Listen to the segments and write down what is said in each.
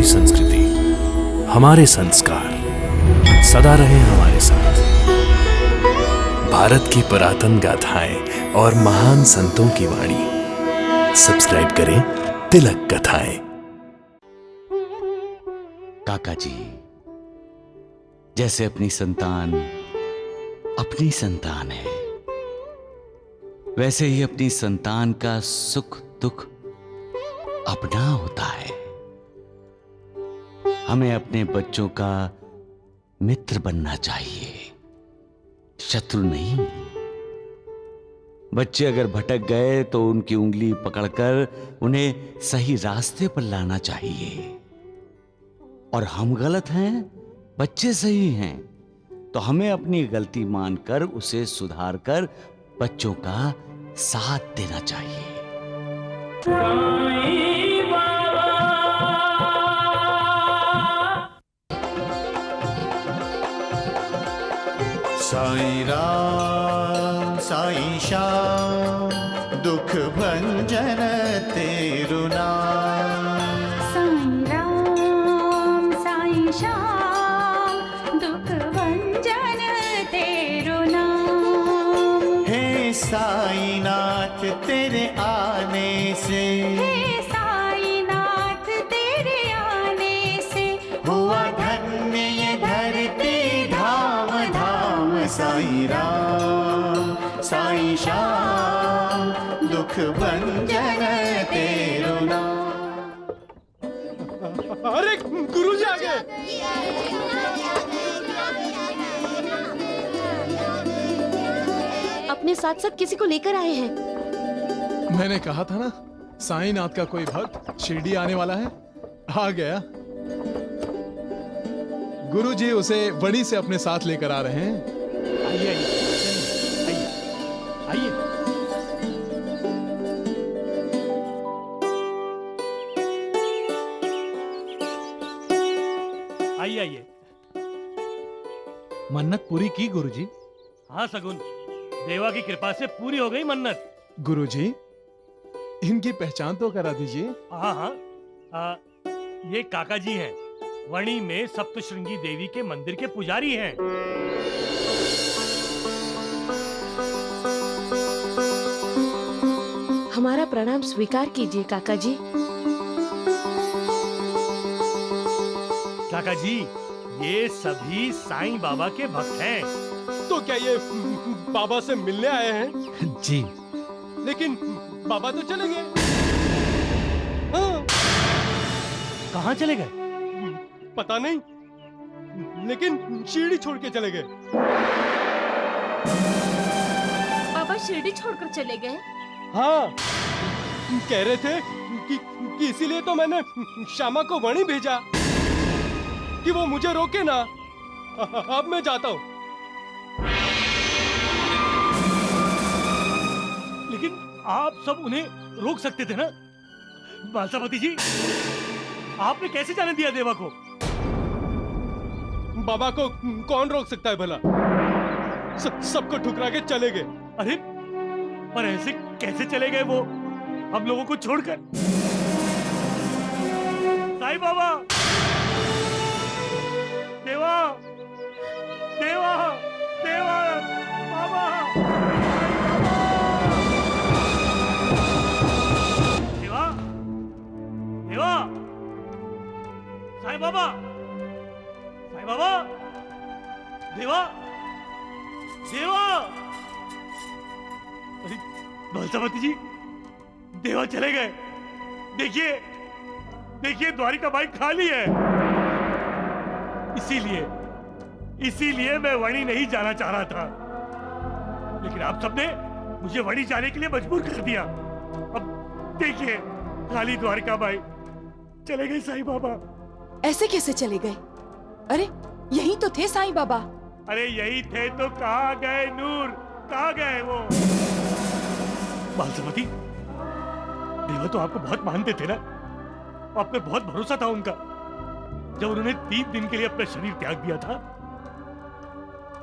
हमारी संस्कृति, हमारे संस्कार सदा रहे हमारे साथ। भारत की पुरातन गाथाएं और महान संतों की वाणी। सब्सक्राइब करें तिलक कथाएं। काका जी, जैसे अपनी संतान है, वैसे ही अपनी संतान का सुख दुख अपना होता है। हमें अपने बच्चों का मित्र बनना चाहिए, शत्रु नहीं। बच्चे अगर भटक गए तो उनकी उंगली पकड़कर उन्हें सही रास्ते पर लाना चाहिए। और हम गलत हैं, बच्चे सही हैं, तो हमें अपनी गलती मानकर उसे सुधारकर बच्चों का साथ देना चाहिए। साईं राम साईं श्याम, दुख भंजन तेरु नाम। साईं राम साईं श्याम, दुख भंजन तेरु नाम। हे साईनाथ तेरे आने से, हे साईनाथ तेरे आने से, हुआ धन्य ये धरती धाम धाम। साईं राम साईं श्याम, दुख भंजन तेरु नाम। अरे गुरुजी आ गए। अपने साथ साथ किसी को लेकर आए हैं। मैंने कहा था ना, साईनाथ का कोई भक्त शिरडी आने वाला है। आ गया। गुरुजी उसे वड़ी से अपने साथ लेकर आ रहे हैं। आइए आइए। आइए। मन्नत पूरी की गुरुजी? हाँ सगुन, देवा की कृपा से पूरी हो गई मन्नत। गुरुजी, इनकी पहचान तो करा दीजिए। हाँ, ये काका जी हैं, वणी में सप्तशृंगी देवी के मंदिर के पुजारी हैं। हमारा प्रणाम स्वीकार कीजिए काका जी। काका जी, ये सभी साईं बाबा के भक्त हैं। तो क्या ये बाबा से मिलने आए हैं? जी। लेकिन बाबा तो चले गए। हाँ। कहाँ चले गए? पता नहीं, लेकिन शिरडी छोड़ के चले गए। बाबा शिरडी छोड़कर चले गए? हाँ, कह रहे थे कि इसीलिए तो मैंने श्यामा को वणी भेजा कि वो मुझे रोके ना। अब मैं जाता हूँ। लेकिन आप सब उन्हें रोक सकते थे ना। बालसापति जी, आपने कैसे जाने दिया देवा को? बाबा को कौन रोक सकता है भला? सबको ठुकरा के चले गए। अरे पर ऐसे कैसे चले गए वो हम लोगों को छोड़कर? साईं बाबा, देवा देवा देवा बाबा, देवा देवा, साईं बाबा, साईं बाबा, देवा देवा। अरे बालसापति जी, देवा चले गए। देखिए देखिए, द्वारिकाबाई खाली है। इसीलिए मैं वणी नहीं जाना चाह रहा था, लेकिन आप सबने मुझे वणी जाने के लिए मजबूर कर दिया। अब देखिए, खाली द्वारिकाबाई, चले गए साईं बाबा। ऐसे कैसे चले गए? अरे यही तो थे साईं बाबा। अरे यही थे तो कहाँ गए नूर, कहाँ गए वो? बालसमती, देवा तो आपको बहुत मानते थे ना, आप पे बहुत भरोसा था उनका। जब उन्होंने 3 दिन के लिए अपना शरीर त्याग दिया था,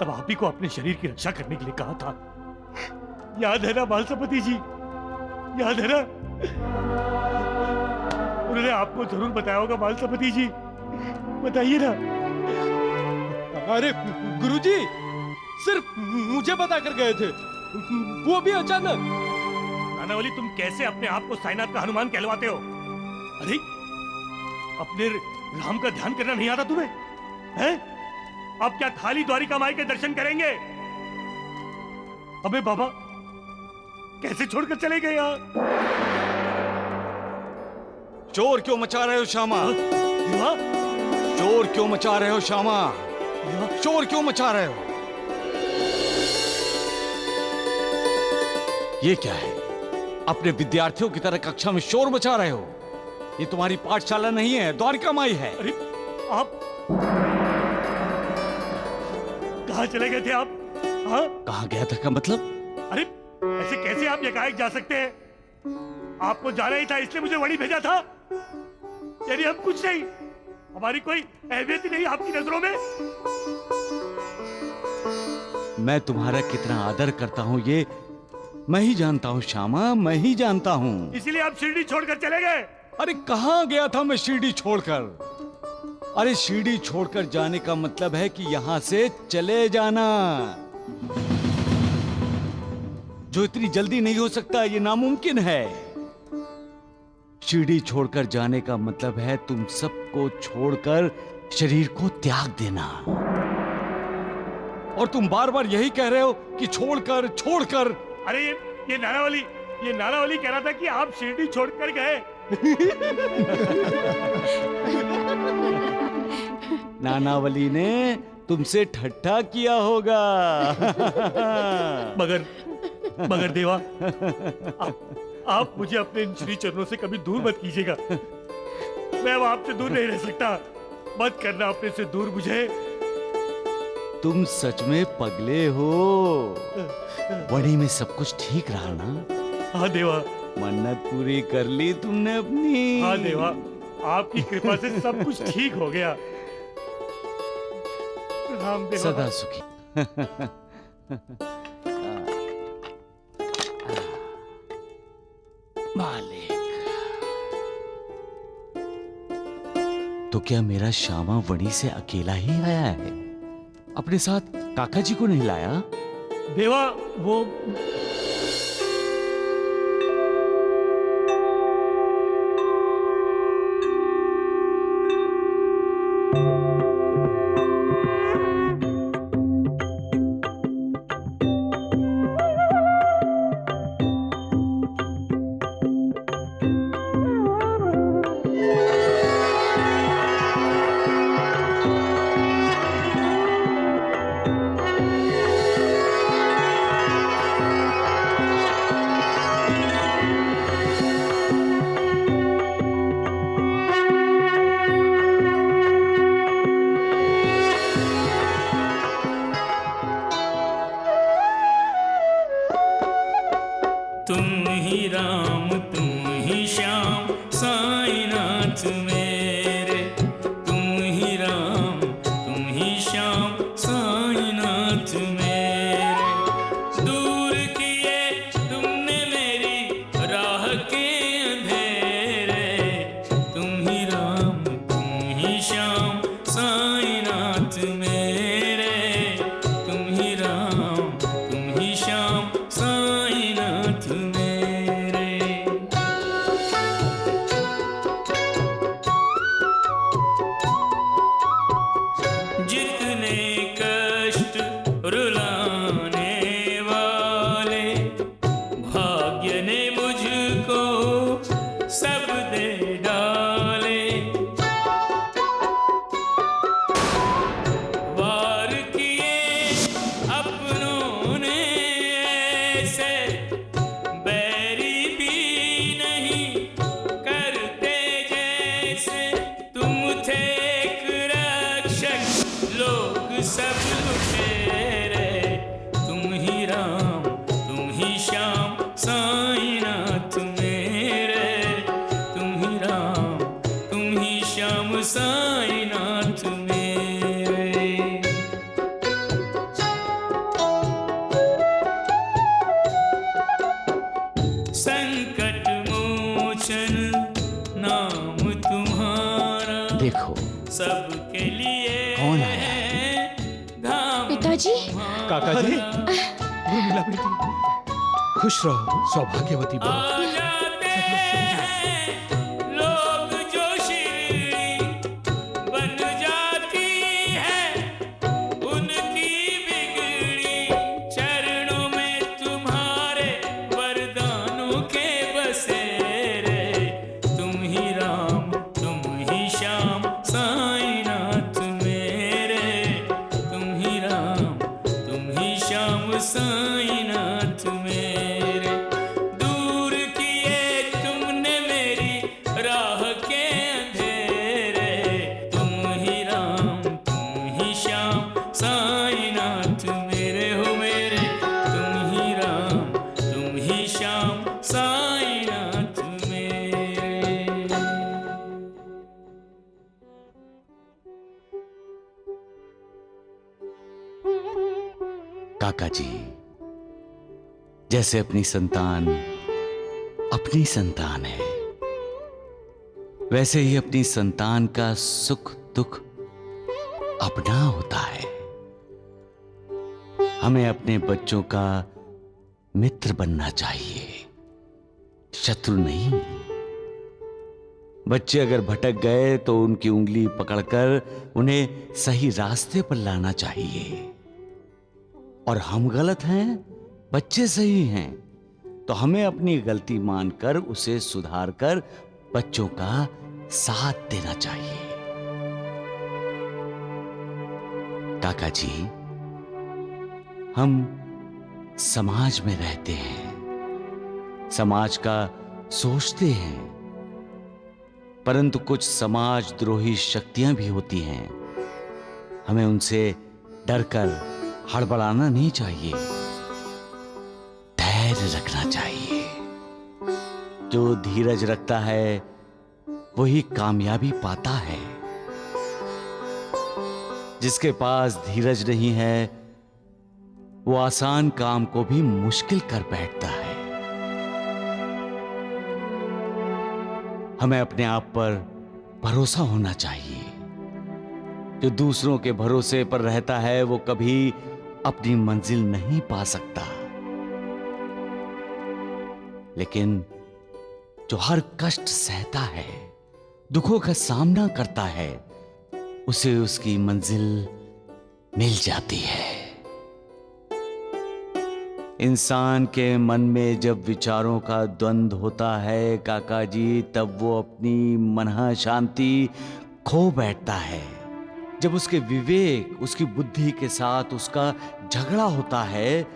तब आप ही को अपने शरीर की रक्षा करने के लिए कहा था। याद है ना बालसमती जी, याद है ना? उन्होंने आपको जरूर बताया होगा मालसपति जी, बताइए ना। अरे गुरुजी, सिर्फ मुझे बता कर गए थे, वो भी अचानक। नानावली, तुम कैसे अपने आप को साईनाथ का हनुमान कहलवाते हो? अरे अपने राम का ध्यान करना नहीं आता तुम्हें? हैं? अब क्या खाली द्वारिका माई के दर्शन करेंगे? अबे बाबा, कैसे छोड़कर चले गए यहाँ? शोर क्यों मचा रहे हो श्यामा? देवा, शोर क्यों मचा रहे हो श्यामा? देवा, शोर क्यों मचा रहे हो? ये क्या है? अपने विद्यार्थियों की तरह कक्षा में शोर मचा रहे हो? ये तुम्हारी पाठशाला नहीं है, द्वारिका माई है। अरे आप कहाँ चले गए थे आप? हाँ? कहाँ गया था का मतलब? अरे ऐसे कैसे आप एकाएक जा सकते हैं? आपको जाना ही था, इसलिए मुझे वहीं भेजा था। यानी हम कुछ नहीं, हमारी कोई अहमियत ही नहीं आपकी नजरों में? मैं तुम्हारा कितना आदर करता हूँ ये मैं ही जानता हूँ श्यामा, मैं ही जानता हूँ। इसीलिए आप शिरडी छोड़कर चले गए? अरे कहाँ गया था मैं शिरडी छोड़कर? अरे शिरडी छोड़कर जाने का मतलब है कि यहां से चले जाना, जो इतनी जल्दी नहीं हो सकता, ये नामुमकिन है। शिरडी छोड़कर जाने का मतलब है तुम सबको छोड़कर शरीर को त्याग देना। और तुम बार बार यही कह रहे हो कि छोड़कर छोड़कर। अरे ये नानावली कह रहा था कि आप शिरडी छोड़कर गए। नानावली ने तुमसे ठट्ठा किया होगा। मगर देवा, आप मुझे अपने इन श्री चरणों से कभी दूर मत कीजिएगा। मैं अब आपसे दूर नहीं रह सकता। मत करना अपने से दूर मुझे। तुम सच में पगले हो। वणी में सब कुछ ठीक रहा ना? हाँ देवा। मन्नत पूरी कर ली तुमने अपनी? हाँ देवा, आपकी कृपा से सब कुछ ठीक हो गया। प्रणाम देवा। सदा सुखी। मालिक, तो क्या मेरा श्यामा वणी से अकेला ही आया है? अपने साथ काका जी को नहीं लाया? देवा, वो तुम ही राम तुम ही श्याम साईनाथ मेरे, तुम ही राम तुम ही श्याम साईनाथ मेरे। दूर किए तुमने मेरी राह के अंधेरे, तुम ही राम तुम ही श्याम साईनाथ मेरे, तुम ही राम तुम ही श्याम साईनाथ मेरे। जितने कष्ट रुलाने वाले भाग्य ने मुझको सब दे डाले। वार किए अपनों ने ऐसे, बैरी भी नहीं करते जैसे। तुम थे एक रक्षक लोग सब लुटेरे, तुम ही राम तुम ही श्याम साईनाथ मेरे, तुम ही राम तुम ही श्याम साईनाथ मेरे। संकट मोचन नाम देखो सबके लिए कौन आया धाम पिताजी काका जी, उर्मिला बेटी, खुश रहो, सौभाग्यवती बनो। आ जाते हैं लोग जो शिरडी बन जाती है उनकी बिगड़ी चरणों में तुम्हारे वरदानों के बसेरे तुम ही राम तुम ही श्याम साईनाथ मेरे तुम ही राम तुम ही श्याम साईनाथ मेरे दूर किए तुमने मेरी राह के अंधेरे तुम ही राम तुम ही श्याम साईनाथ मेरे हो मेरे तुम ही राम तुम ही श्याम साईनाथ मेरे। काका जी, जैसे अपनी संतान है, वैसे ही अपनी संतान का सुख दुख अपना होता है। हमें अपने बच्चों का मित्र बनना चाहिए, शत्रु नहीं। बच्चे अगर भटक गए तो उनकी उंगली पकड़कर उन्हें सही रास्ते पर लाना चाहिए। और हम गलत हैं, बच्चे सही हैं, तो हमें अपनी गलती मानकर उसे सुधारकर बच्चों का साथ देना चाहिए। काका जी, हम समाज में रहते हैं, समाज का सोचते हैं, परंतु कुछ समाजद्रोही शक्तियां भी होती हैं। हमें उनसे डरकर हड़बड़ाना नहीं चाहिए, धैर्य रखना चाहिए। जो धीरज रखता है वही कामयाबी पाता है। जिसके पास धीरज नहीं है वो आसान काम को भी मुश्किल कर बैठता है। हमें अपने आप पर भरोसा होना चाहिए। जो दूसरों के भरोसे पर रहता है वो कभी अपनी मंजिल नहीं पा सकता, लेकिन जो हर कष्ट सहता है, दुखों का सामना करता है, उसे उसकी मंजिल मिल जाती है। इंसान के मन में जब विचारों का द्वंद्व होता है काका जी, तब वो अपनी मनः शांति खो बैठता है। जब उसके विवेक, उसकी बुद्धि के साथ उसका झगड़ा होता है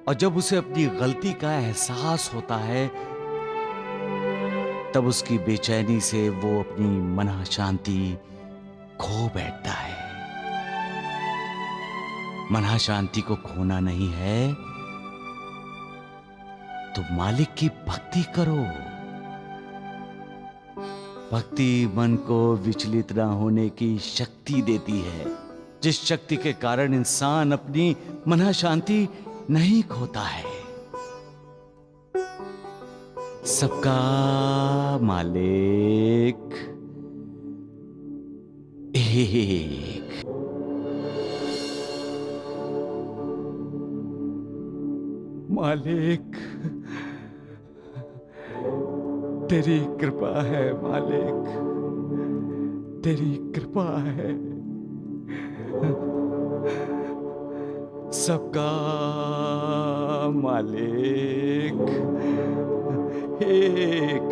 और जब उसे अपनी गलती का एहसास होता है, तब उसकी बेचैनी से वो अपनी मनः शांति खो बैठता है। मनः शांति को खोना नहीं है तो मालिक की भक्ति करो। भक्ति मन को विचलित न होने की शक्ति देती है, जिस शक्ति के कारण इंसान अपनी मनः शांति नहीं खोता है। सबका मालिक एक। मालिक, तेरी कृपा है मालिक, तेरी कृपा है। सबका मालिक एक।